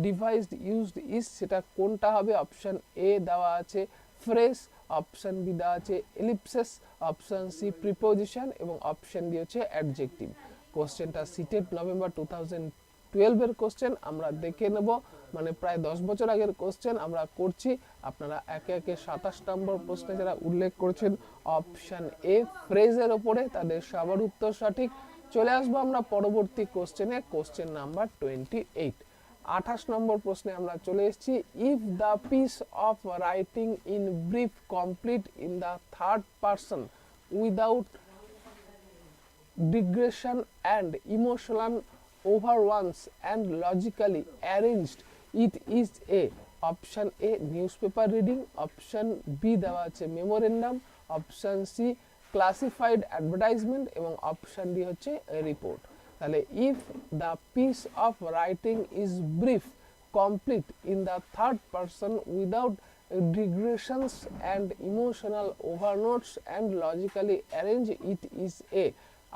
ডিভাইস ইউজড ইজ সেটা কোনটা হবে? অপশন এ দেওয়া আছে ফ্রেজ, অপশন বি দেওয়া আছে এলিপসেস, অপশন সি প্রিপোজিশন এবং অপশন ডি হচ্ছে অ্যাডজেক্টিভ। কোশ্চেনটা সিটেড নভেম্বর 2012 এর কোশ্চেন, আমরা দেখে নেব, মানে প্রায় 10 বছর আগের কোশ্চেন আমরা করছি। আপনারা একে একে 27 নম্বর প্রশ্নে যারা উল্লেখ করেছেন অপশন এ ফ্রেজের ওপরে, তাদের সবার উত্তর সঠিক। চলে আসবো আমরা পরবর্তী কোশ্চেনে, কোশ্চেন নাম্বার 28। 28 নম্বর প্রশ্নে আমরা চলে এসেছি। If the piece of writing in brief complete in the third person without digression and emotional overtones and logically arranged, it is a option A newspaper reading, option B দেওয়া আছে memorandum, option C classified advertisement এবং option D হচ্ছে report। তাহলে if the piece of writing is brief, complete in the third person without digressions and emotional overtones and logically arranged, it is A।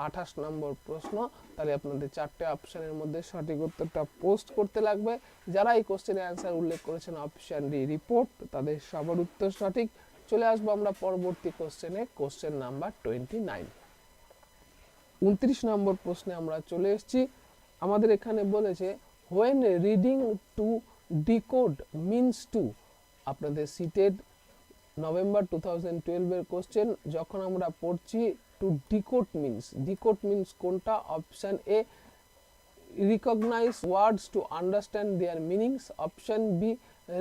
28 নম্বর প্রশ্ন। তাহলে আপনাদের চারটে অপশনের মধ্যে সঠিক উত্তরটা পোস্ট করতে লাগবে। যারা এই কোশ্চেনের অ্যান্সার উল্লেখ করেছেন অপশন ডি রিপোর্ট, তাদের সবার উত্তর সঠিক। চলে আসবো আমরা পরবর্তী কোশ্চেনে, কোশ্চেন নাম্বার 29। 29 নম্বর প্রশ্নে আমরা চলে এসেছি। আমাদের এখানে বলেছে when reading to decode means to, আপনাদের সিটেড নভেম্বর 2012 এর কোশ্চেন, যখন আমরা পড়ছি টু ডিকোড মিনস কোনটা? Option A recognise words to understand their meanings, option B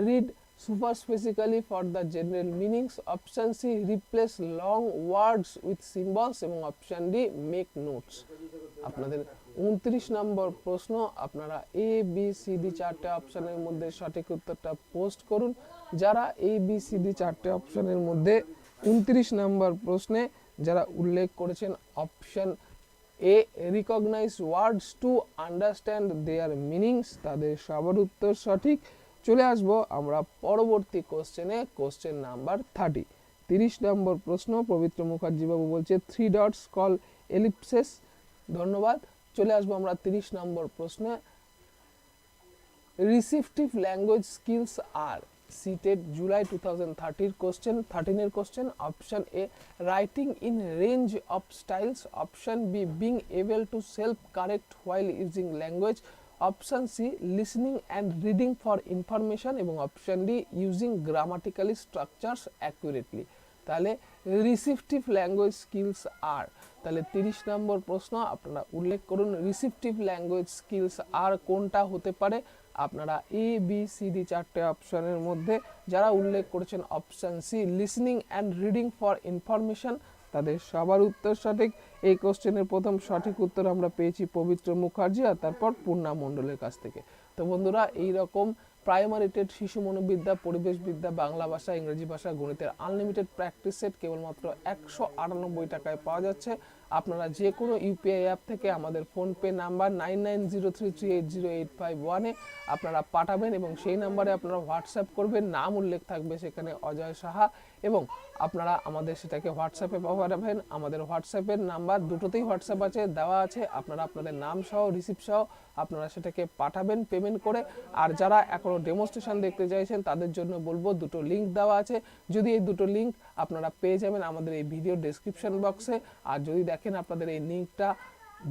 read superficially for the general meanings, option C replace long words with symbols এবং অপশন ডি মেক নোটস। আপনাদের 29 নম্বর প্রশ্ন, আপনারা এ বি সি ডি চারটে অপশনের মধ্যে সঠিক উত্তরটা পোস্ট করুন। যারা এ বি সি ডি চারটে অপশনের মধ্যে 29 নম্বর প্রশ্নে যারা উল্লেখ করেছেন option A recognise words to understand their meanings, তাদের সবার উত্তর সঠিক। চলে আসব আমরা পরবর্তী কোশ্চেনে, কোশ্চেন নাম্বার 30 নম্বর প্রশ্ন। পবিত্র মুখার্জি বাবু বলছে 3 ডটস কল এলিপসেস। ধন্যবাদ। চলে আসবো আমরা 30 নম্বর প্রশ্নে। Receptive language skills are CTET July 2013 question, 13 এর question. Option A writing in range of styles, option B being able to self correct while using language, option C listening and reading for information এবং option D using grammatically structures accurately. তাহলে রিসিপটিভ ল্যাঙ্গুয়েজ স্কিলস আর, তাহলে 30 নম্বর প্রশ্ন, আপনারা উল্লেখ করুন রিসিপটিভ ল্যাঙ্গুয়েজ স্কিলস আর কোনটা হতে পারে। আপনারা এ বি সি ডি চারটে অপশনের মধ্যে যারা উল্লেখ করেছেন option C listening and reading for information, তাদের সবার উত্তর সঠিক। এই কোশ্চেনের প্রথম সঠিক উত্তর আমরা পেয়েছি পবিত্র মুখার্জি আর তারপর পূর্ণা মণ্ডলের কাছ থেকে। তো বন্ধুরা, এই রকম প্রাইমারি টেট, শিশু মনোবিদ্যা, পরিবেশবিদ্যা, বাংলা ভাষা, ইংরেজি ভাষা, গণিতের আনলিমিটেড প্র্যাকটিস সেট কেবলমাত্র 198 টাকায় পাওয়া যাচ্ছে। আপনারা যে কোনো ইউপিআই অ্যাপ থেকে আমাদের ফোনপে নাম্বার 9903380851-এ আপনারা পাঠাবেন এবং সেই নাম্বারে আপনারা হোয়াটসঅ্যাপ করবেন। নাম উল্লেখ থাকবে সেখানে অজয় সাহা, এবং আপনারা আমাদের সেটাকে হোয়াটসঅ্যাপে পাঠাবেন। আমাদের হোয়াটসঅ্যাপের নাম্বার দুটোতেই হোয়াটসঅ্যাপ আছে, দেওয়া আছে। আপনারা আপনাদের নাম সহ রিসিপ্ট সহ আপনারা সেটাকে পাঠাবেন পেমেন্ট করে। আর যারা এখনও ডেমনস্ট্রেশন দেখতে চাইছেন তাদের জন্য বলবো দুটো লিঙ্ক দেওয়া আছে। যদি এই দুটো লিঙ্ক আপনারা পেয়ে যাবেন আমাদের এই ভিডিও ডেসক্রিপশন বক্সে। আর যদি দেখেন আপনাদের এই লিঙ্কটা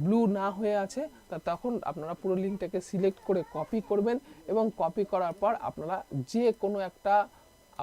ব্লু না হয়ে আছে, তা তখন আপনারা পুরো লিঙ্কটাকে সিলেক্ট করে কপি করবেন এবং কপি করার পর আপনারা যে কোনো একটা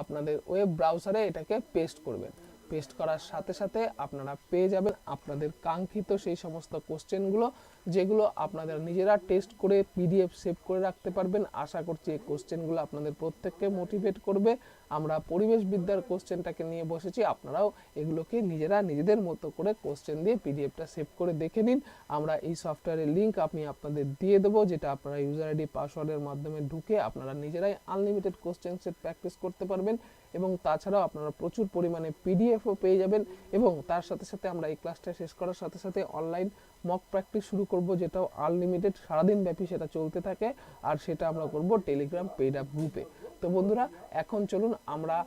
আপনাদের ওয়েব ব্রাউজারে এটাকে পেস্ট করবেন। পেস্ট করার সাথে সাথে আপনারা পেয়ে যাবেন আপনাদের কাঙ্ক্ষিত সেই সমস্ত কোশ্চেনগুলো, যেগুলো আপনাদের নিজেরা টেস্ট করে পিডিএফ সেভ করে রাখতে পারবেন। আশা করছি এই কোশ্চেনগুলো আপনাদের প্রত্যেককে মোটিভেট করবে। আমরা পরিবেশবিদ্যার কোশ্চেনটাকে নিয়ে বসেছি, আপনারাও এগুলোকে নিজেরা নিজেদের মতো করে কোশ্চেন দিয়ে পিডিএফটা সেভ করে দেখে নিন। আমরা এই সফটওয়্যারের লিঙ্ক আমি আপনাদের দিয়ে দেবো, যেটা আপনারা ইউজার আইডি পাসওয়ার্ডের মাধ্যমে ঢুকে আপনারা নিজেরাই আনলিমিটেড কোশ্চেন সেট প্র্যাকটিস করতে পারবেন। এবং তাছাড়াও আপনারা প্রচুর পরিমাণে পিডিএফও পেয়ে যাবেন। এবং তার সাথে সাথে আমরা এই ক্লাসটা শেষ করার সাথে সাথে অনলাইন মক প্র্যাকটিস শুরু করব, যেটাও আনলিমিটেড সারাদিন ব্যাপী সেটা চলতে থাকে। আর সেটা আমরা করব টেলিগ্রাম পেড অ্যাপ গ্রুপে। তো বন্ধুরা, এখন চলুন আমরা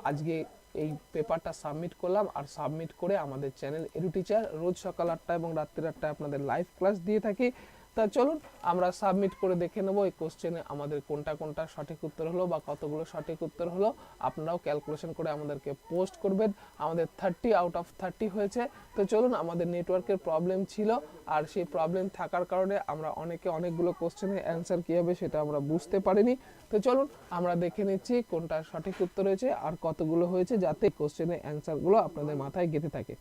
আজকে এই পেপারটা সাবমিট করলাম, আর সাবমিট করে আমাদের চ্যানেল এডু টিচার রোজ সকাল 8টা এবং রাত্রি 8টায় আপনাদের লাইভ ক্লাস দিয়ে থাকি। তা চলুন আমরা সাবমিট করে দেখে নেব এই কোশ্চেনে আমাদের কোনটা কোনটা সঠিক উত্তর হলো বা কতগুলো সঠিক উত্তর হলো। আপনারাও ক্যালকুলেশন করে আমাদেরকে পোস্ট করবেন। আমাদের 30 আউট অফ 30 হয়েছে। তো চলুন, আমাদের নেটওয়ার্কের প্রবলেম ছিল, আর সেই প্রবলেম থাকার কারণে আমরা অনেকগুলো কোশ্চেনের অ্যান্সার কী হবে সেটা আমরা বুঝতে পারিনি। তো চলুন আমরা দেখে নিচ্ছি কোনটা সঠিক উত্তর হয়েছে আর কতগুলো হয়েছে, যাতে কোশ্চেনের অ্যান্সারগুলো আপনাদের মাথায় গেঁথে থাকে।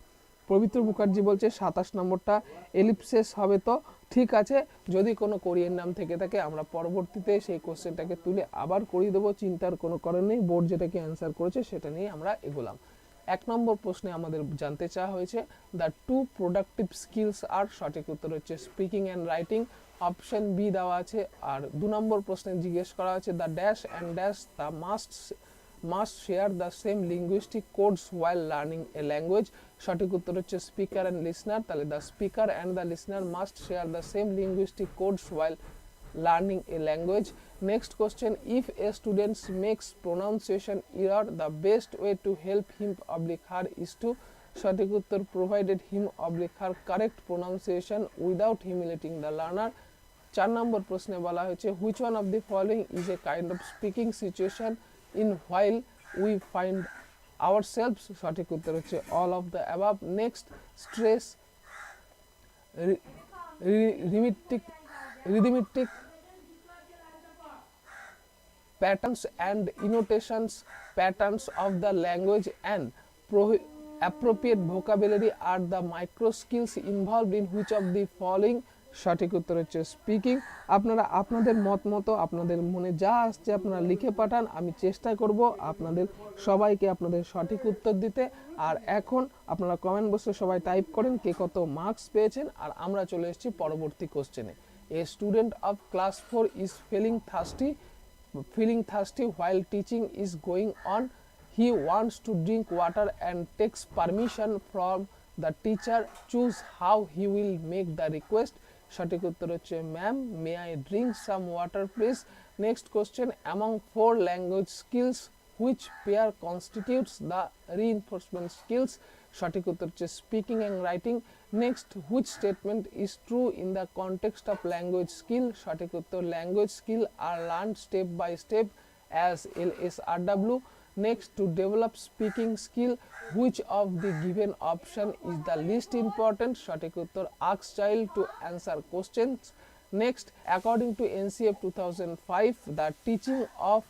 পবিত্র মুখার্জি বলছে 27 নম্বরটা এলিপসিস হবে। তো ঠিক আছে, যদি কোনো কোরিয়ান নাম থেকে থাকে আমরা পরবর্তীতে সেই কোশ্চেনটাকে তুলে আবার করিয়ে দেবো, চিন্তার কোনো কারণ নেই। বোর্ড যেটাকে অ্যান্সার করেছে সেটা নিয়ে আমরা এগোলাম। 1 নম্বর প্রশ্নে আমাদের জানতে চাওয়া হয়েছে the two productive skills are, সঠিক উত্তর হচ্ছে speaking and writing, option B দেওয়া আছে। আর 2 নম্বর প্রশ্নে জিজ্ঞেস করা হয়েছে the dash and dash the must share the same linguistic codes while learning a language, সঠিক উত্তর হচ্ছে স্পিকার অ্যান্ড লিসনার। তাহলে the speaker and the listener must share the same linguistic codes while learning a language. Next question, if a student makes pronunciation error, the best way to help him oblique her is to, সঠিক উত্তর provided him oblique her correct pronunciation without humiliating the learner. 4 নম্বর প্রশ্নে বলা হয়েছে which one of the following is a kind of speaking situation in while we find ourselves, সঠিক উত্তর হচ্ছে all of the above. Next, stress rhythmic patterns and annotations patterns of the language and appropriate vocabulary are the micro skills involved in which of the following, সঠিক উত্তর হচ্ছে স্পিকিং। আপনারা আপনাদের মতো আপনাদের মনে যা আসছে আপনারা লিখে পাঠান, আমি চেষ্টা করব আপনাদের সবাইকে আপনাদের সঠিক উত্তর দিতে। আর এখন আপনারা কমেন্ট বক্সে সবাই টাইপ করেন কে কত মার্কস পেয়েছেন। আর আমরা চলে এসেছি পরবর্তী কোশ্চেনে। A student of class 4 is feeling thirsty while teaching is going on. He wants to drink water and takes permission from the teacher. Choose how he will make the request. সঠিক উত্তর হচ্ছে ma'am may I drink some water please. Next question, among 4 language skills which pair constitutes the reinforcement skills, সঠিক উত্তর হচ্ছে speaking and writing. Next, which statement is true in the context of language skill, সঠিক উত্তর language skill are learn step by step as LSRW. Next, to develop speaking skill, which of the given option is the least important, সঠিক উত্তর ask child to answer questions. Next, according to NCF 2005, the teaching of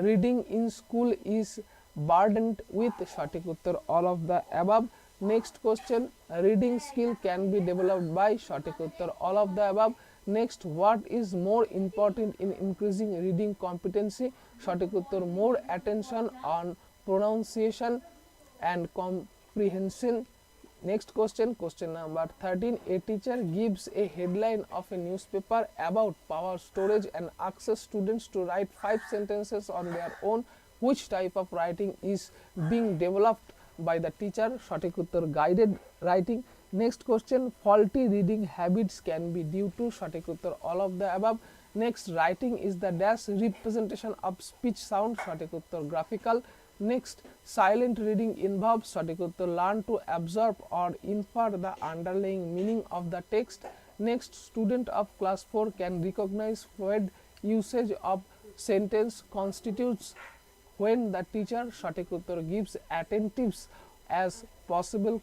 reading in school is burdened with, সঠিক উত্তর all of the above. Next question, reading skill can be developed by, সঠিক উত্তর all of the above. Next, what is more important in increasing reading competency, সঠিক উত্তর more attention on pronunciation and comprehension. Next question, question number 13, a teacher gives a headline of a newspaper about power storage and asks students to write 5 sentences on their own. Which type of writing is being developed by the teacher, সঠিক উত্তর guided writing. Next question, faulty reading habits can be due to, সঠিক উত্তর all of the above. Next, writing is the dash representation of speech sound, সঠিক উত্তর graphical. Next, silent reading involves, সঠিক উত্তর learn to absorb or infer the underlying meaning of the text. Next, student of class 4 can recognize when usage of sentence constitutes when the teacher, সঠিক উত্তর gives attentives as possible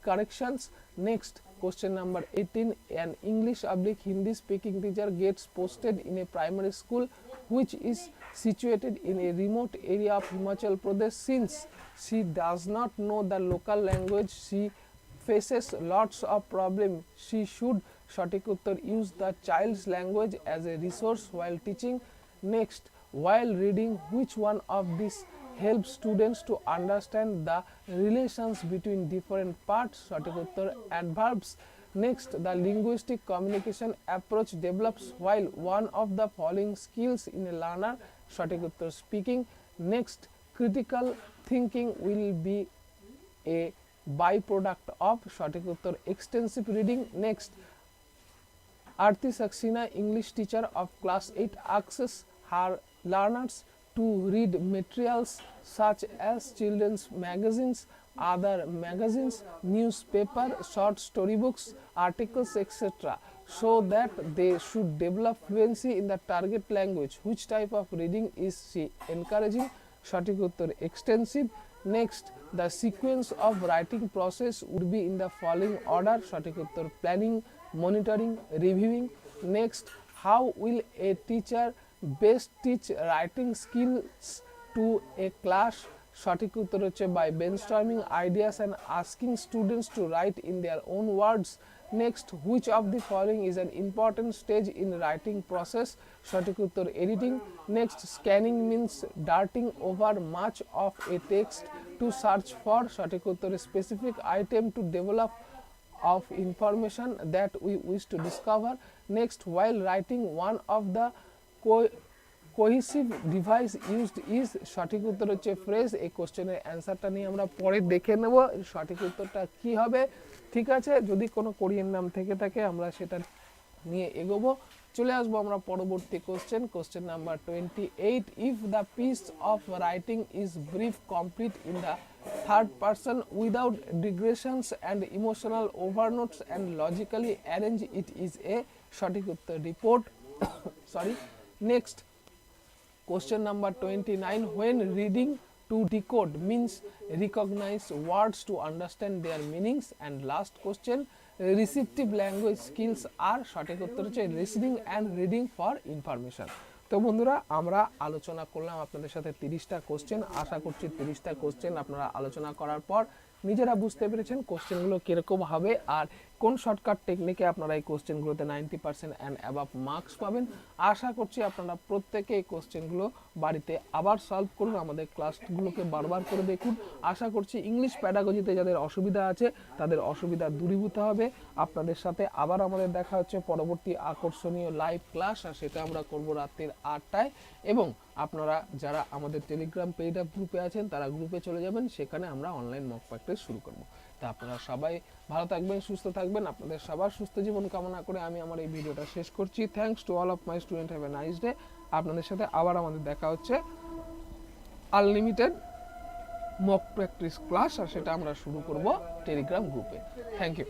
corrections. Next, question number 18, an English/Hindi speaking teacher gets posted in a primary school which is situated in a remote area of Himachal Pradesh. Since she does not know the local language, she faces lots of problems. She should, সঠিক উত্তর use the child's language as a resource while teaching. Next, while reading, which one of these helps students to understand the relations between different parts, সঠিক উত্তর adverbs. Next, the linguistic communication approach develops while one of the following skills in a learner, সঠিক উত্তর speaking. Next, critical thinking will be a byproduct of, সঠিক উত্তর extensive reading. Next, Arti Saxena, English teacher of class 8, asks her learners to read materials such as children's magazines, other magazines, newspaper, short story books, articles, etc., so that they should develop fluency in the target language. Which type of reading is she encouraging? সঠিক উত্তর extensive. Next, the sequence of writing process would be in the following order. সঠিক উত্তর planning, monitoring, reviewing. Next, how will a teacher best teach writing skills to a class? সঠিক উত্তর হচ্ছে by brainstorming ideas and asking students to write in their own words. Next, which of the following is an important stage in writing process? সঠিক উত্তর editing. Next, scanning means darting over much of a text to search for. সঠিক উত্তর specific item to develop of information that we wish to discover. Next, while writing, one of the cohesive device used is. সঠিক উত্তর হচ্ছে phrase. এই কোশ্চেনের অ্যান্সারটা নিয়ে আমরা পরে দেখে নেব সঠিক উত্তরটা কি হবে। ঠিক আছে, যদি কোনো কোরিয়ান নাম থেকে থাকে আমরা সেটা নিয়ে এগোবো। চলে আসবো আমরা পরবর্তী question number 28. If the piece of writing is brief, complete in the third person without digressions and emotional overnotes and logically arrange, it is a. সঠিক উত্তর report. Sorry. Next, question number 29. When reading to decode means recognize words to understand their meanings. And last question, receptive language skills are. সঠিক উত্তর হচ্ছে listening and reading for information. তো বন্ধুরা, আমরা আলোচনা করলাম আপনাদের সাথে 30টা কোশ্চেন। আশা করছি 30টা কোশ্চেন আপনারা আলোচনা করার পর নিজেরা বুঝতে পেরেছেন কোশ্চেনগুলো কীরকম হবে আর কোন শর্টকাট টেকনিকে আপনারা এই কোশ্চেনগুলোতে 90% অ্যান্ড অ্যাবাভ মার্কস পাবেন। আশা করছি আপনারা প্রত্যেকে এই কোশ্চেনগুলো বাড়িতে আবার সলভ করুন, আমাদের ক্লাসগুলোকে বারবার করে দেখুন। আশা করছি ইংলিশ প্যাডাগজিতে যাদের অসুবিধা আছে তাদের অসুবিধা দূরীভূত হবে। আপনাদের সাথে আবার আমাদের দেখা হচ্ছে পরবর্তী আকর্ষণীয় লাইভ ক্লাস, আর সেটা আমরা করব রাত্রির 8টায়। এবং আপনারা যারা আমাদের টেলিগ্রাম পেইড আপ গ্রুপে আছেন তারা গ্রুপে চলে যাবেন, সেখানে আমরা অনলাইন মক প্র্যাকটিস শুরু করব। তা আপনারা সবাই ভালো থাকবেন, সুস্থ থাকবেন। আপনাদের সবার সুস্থ জীবন কামনা করে আমি আমার এই ভিডিওটা শেষ করছি। Thanks to all of my student, have a nice day. আপনাদের সাথে আবার আমাদের দেখা হচ্ছে আনলিমিটেড মক প্র্যাকটিস ক্লাস, আর সেটা আমরা শুরু করব টেলিগ্রাম গ্রুপে। Thank you.